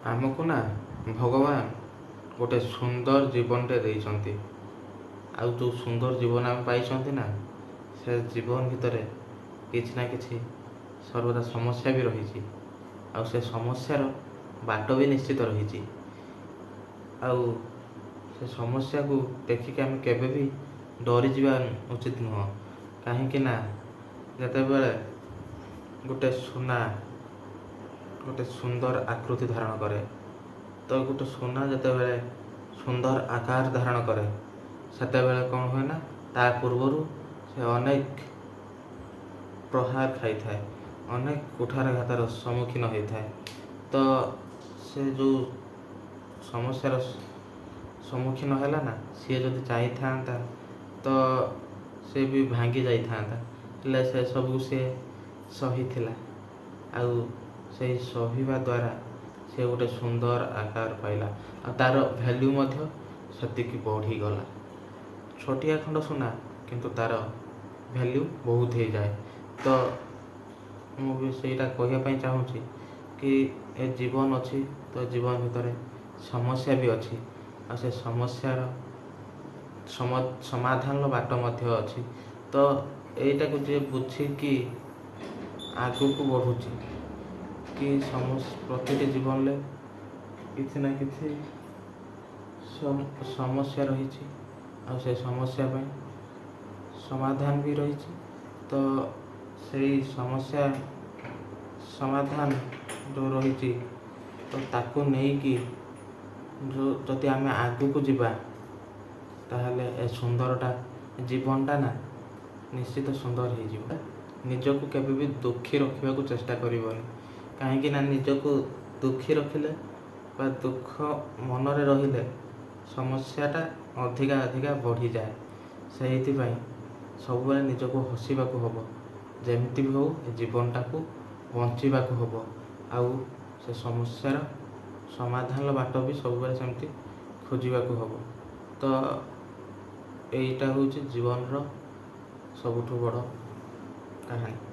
ଆମକୁ ନା ଭଗବାନ ଗୋଟେ ସୁନ୍ଦର ଜୀବନଟେ ଦେଇଛନ୍ତି। ଆଉ ଯେଉଁ ସୁନ୍ଦର ଜୀବନ ଆମେ ପାଇଛନ୍ତି ନା, ସେ ଜୀବନ ଭିତରେ କିଛି ନା କିଛି ସର୍ବଦା ସମସ୍ୟା ବି ରହିଛି। ଆଉ ସେ ସମସ୍ୟାର ବାଟ ବି ନିଶ୍ଚିତ ରହିଛି। ଆଉ ସେ ସମସ୍ୟାକୁ ଦେଖିକି ଆମେ କେବେ ବି ଡରିଯିବା ଉଚିତ ନୁହଁ। କାହିଁକି ନା ଯେତେବେଳେ ଗୋଟେ ସୁନା ଗୋଟେ ସୁନ୍ଦର ଆକୃତି ଧାରଣ କରେ, ତ ଗୋଟେ ସୁନା ଯେତେବେଳେ ସୁନ୍ଦର ଆକାର ଧାରଣ କରେ, ସେତେବେଳେ କ'ଣ ହୁଏ ନା, ତା ପୂର୍ବରୁ ସେ ଅନେକ ପ୍ରହାର ଖାଇଥାଏ, ଅନେକ କୁଠାରଘାତର ସମ୍ମୁଖୀନ ହୋଇଥାଏ। ତ ସେ ଯେଉଁ ସମସ୍ୟାର ସମ୍ମୁଖୀନ ହେଲା ନା, ସିଏ ଯଦି ଚାହିଁଥାନ୍ତା ତ ସେ ବି ଭାଙ୍ଗି ଯାଇଥାନ୍ତା, ହେଲେ ସେ ସବୁ ସେ ସହିଥିଲା। ଆଉ ସେହି ସହିବା ଦ୍ୱାରା ସେ ଗୋଟେ ସୁନ୍ଦର ଆକାର ପାଇଲା, ଆଉ ତା'ର ଭ୍ୟାଲ୍ୟୁ ମଧ୍ୟ ସେତିକି ବଢ଼ିଗଲା। ଛୋଟିଆ ଖଣ୍ଡ ସୁନା, କିନ୍ତୁ ତା'ର ଭ୍ୟାଲ୍ୟୁ ବହୁତ ହେଇଯାଏ। ତ ମୁଁ ବି ସେଇଟା କହିବା ପାଇଁ ଚାହୁଁଛି କି ଏ ଜୀବନ ଅଛି, ତ ଜୀବନ ଭିତରେ ସମସ୍ୟା ବି ଅଛି, ଆଉ ସେ ସମସ୍ୟାର ସମାଧାନର ବାଟ ମଧ୍ୟ ଅଛି। ତ ଏଇଟାକୁ ଯିଏ ବୁଝିକି ଆଗକୁ ବଢ଼ୁଛି, କି ପ୍ରତିଟି ଜୀବନରେ କିଛି ନା କିଛି ସମସ୍ୟା ରହିଛି, ଆଉ ସେ ସମସ୍ୟା ପାଇଁ ସମାଧାନ ବି ରହିଛି। ତ ସେଇ ସମସ୍ୟା ସମାଧାନ ଯେଉଁ ରହିଛି, ତ ତାକୁ ନେଇକି ଯଦି ଆମେ ଆଗକୁ ଯିବା, ତାହେଲେ ଏ ସୁନ୍ଦରଟା ଜୀବନଟା ନା ନିଶ୍ଚିତ ସୁନ୍ଦର ହେଇଯିବ। ନିଜକୁ କେବେ ବି ଦୁଃଖୀ ରଖିବାକୁ ଚେଷ୍ଟା କରିବନି। କାହିଁକି ନା ନିଜକୁ ଦୁଃଖୀ ରଖିଲେ ବା ଦୁଃଖ ମନରେ ରହିଲେ ସମସ୍ୟାଟା ଅଧିକା ବଢ଼ିଯାଏ। ସେଇଥିପାଇଁ ସବୁବେଳେ ନିଜକୁ ହସିବାକୁ ହେବ। ଯେମିତି ବି ହଉ ଏ ଜୀବନଟାକୁ ବଞ୍ଚିବାକୁ ହେବ। ଆଉ ସେ ସମସ୍ୟାର ସମାଧାନର ବାଟ ବି ସବୁବେଳେ ସେମିତି ଖୋଜିବାକୁ ହେବ। ତ ଏଇଟା ହେଉଛି ଜୀବନର ସବୁଠୁ ବଡ଼ କାହାଣୀ।